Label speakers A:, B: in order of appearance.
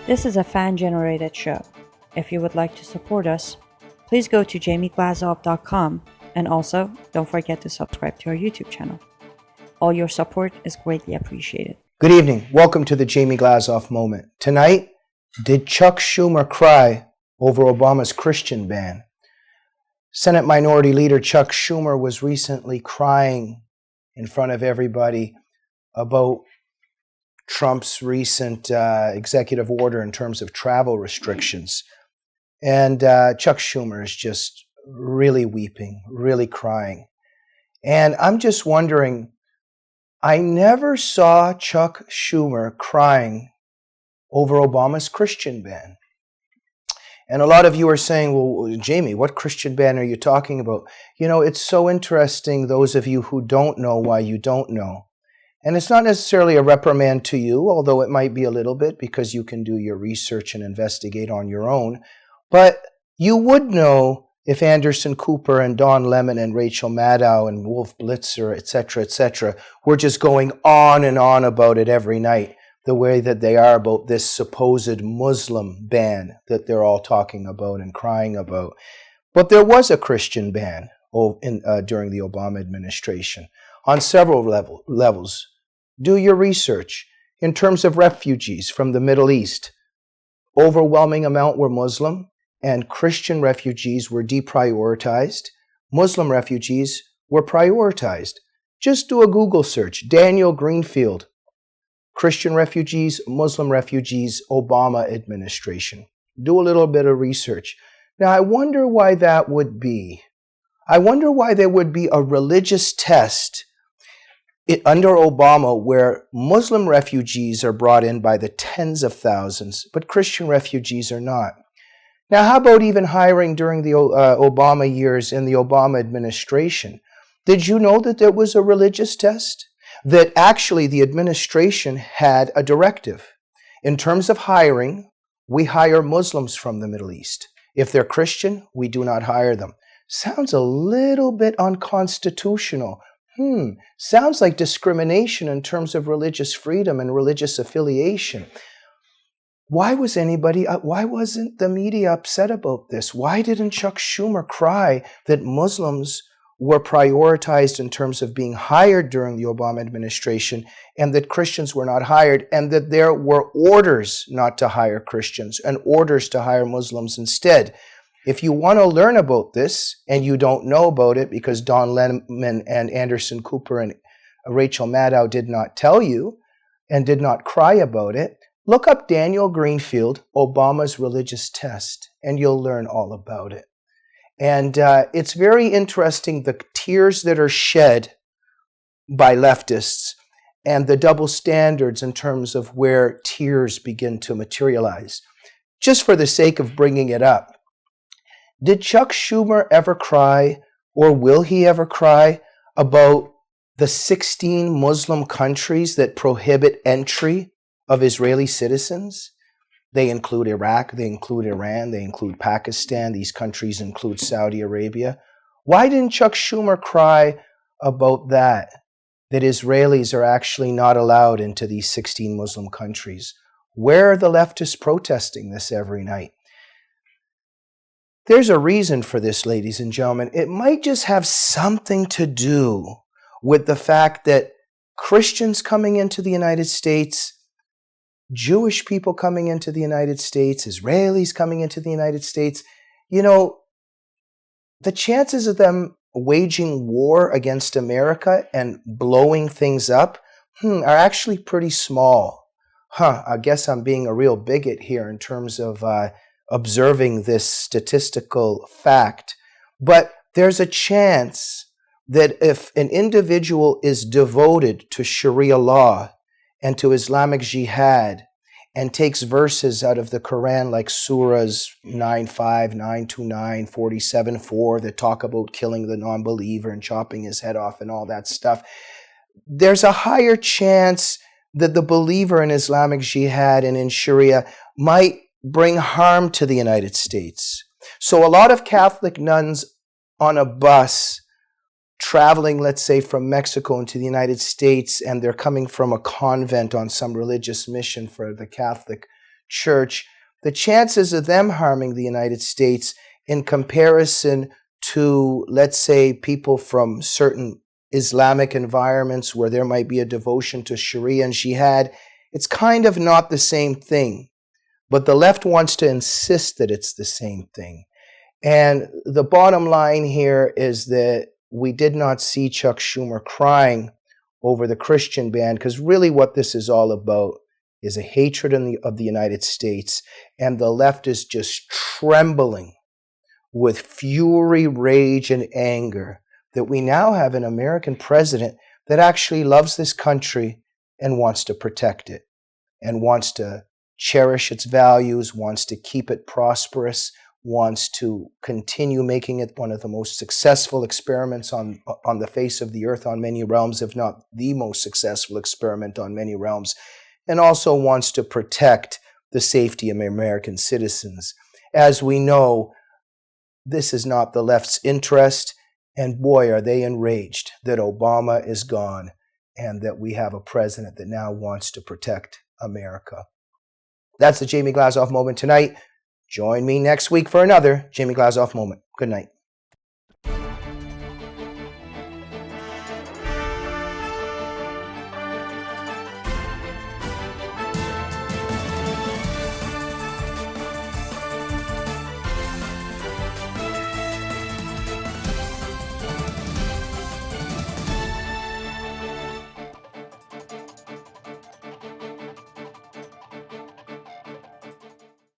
A: This is a fan-generated show. If you would like to support us, please go to jamieglazov.com and also don't forget to subscribe to our YouTube channel. All your support is greatly appreciated.
B: Good evening. Welcome to the Jamie Glazov Moment. Tonight, did Chuck Schumer cry over Obama's Christian ban? Senate Minority Leader Chuck Schumer was recently crying in front of everybody about Trump's recent executive order in terms of travel restrictions. And Chuck Schumer is just really weeping, really crying. And I'm just wondering, I never saw Chuck Schumer crying over Obama's Christian ban. And a lot of you are saying, well, Jamie, what Christian ban are you talking about? You know, it's so interesting, those of you who don't know why you don't know. And it's not necessarily a reprimand to you, although it might be a little bit because you can do your research and investigate on your own. But you would know if Anderson Cooper and Don Lemon and Rachel Maddow and Wolf Blitzer, etc., were just going on and on about it every night, the way that they are about this supposed Muslim ban that they're all talking about and crying about. But there was a Christian ban during the Obama administration on several levels. Do your research. In terms of refugees from the Middle East, overwhelming amount were Muslim, and Christian refugees were deprioritized. Muslim refugees were prioritized. Just do a Google search. Daniel Greenfield, Christian refugees, Muslim refugees, Obama administration. Do a little bit of research. Now, I wonder why that would be. I wonder why there would be a religious test under Obama where Muslim refugees are brought in by the tens of thousands, but Christian refugees are not. Now, how about even hiring during the Obama years in the Obama administration? Did you know that there was a religious test? That actually the administration had a directive. In terms of hiring, we hire Muslims from the Middle East. If they're Christian, we do not hire them. Sounds a little bit unconstitutional. Sounds like discrimination in terms of religious freedom and religious affiliation. Why wasn't the media upset about this? Why didn't Chuck Schumer cry that Muslims were prioritized in terms of being hired during the Obama administration and that Christians were not hired, and that there were orders not to hire Christians and orders to hire Muslims instead? If you want to learn about this and you don't know about it because Don Lemon and Anderson Cooper and Rachel Maddow did not tell you and did not cry about it, look up Daniel Greenfield, Obama's religious test, and you'll learn all about it. And it's very interesting, the tears that are shed by leftists and the double standards in terms of where tears begin to materialize. Just for the sake of bringing it up, did Chuck Schumer ever cry, or will he ever cry, about the 16 Muslim countries that prohibit entry of Israeli citizens? They include Iraq, they include Iran, they include Pakistan, these countries include Saudi Arabia. Why didn't Chuck Schumer cry about that Israelis are actually not allowed into these 16 Muslim countries? Where are the leftists protesting this every night? There's a reason for this, ladies and gentlemen. It might just have something to do with the fact that Christians coming into the United States, Jewish people coming into the United States, Israelis coming into the United States, you know, the chances of them waging war against America and blowing things up are actually pretty small. I guess I'm being a real bigot here in terms of observing this statistical fact. But there's a chance that if an individual is devoted to Sharia law and to Islamic jihad and takes verses out of the Quran like surahs 9:5, 9:29, 47:4 that talk about killing the non-believer and chopping his head off and all that stuff, there's a higher chance that the believer in Islamic jihad and in Sharia might bring harm to the United States. So a lot of Catholic nuns on a bus traveling, let's say, from Mexico into the United States, and they're coming from a convent on some religious mission for the Catholic church, the chances of them harming the United States in comparison to, let's say, people from certain Islamic environments where there might be a devotion to Sharia and Jihad, it's kind of not the same thing. But the left wants to insist that it's the same thing. And the bottom line here is that we did not see Chuck Schumer crying over the Christian ban, because really what this is all about is a hatred of the United States, and the left is just trembling with fury, rage, and anger that we now have an American president that actually loves this country and wants to protect it, and wants to cherish its values, wants to keep it prosperous, wants to continue making it one of the most successful experiments on the face of the earth on many realms, if not the most successful experiment on many realms, and also wants to protect the safety of American citizens. As we know, this is not the left's interest, and boy, are they enraged that Obama is gone and that we have a president that now wants to protect America. That's the Jamie Glazov moment tonight. Join me next week for another Jamie Glazov moment. Good night.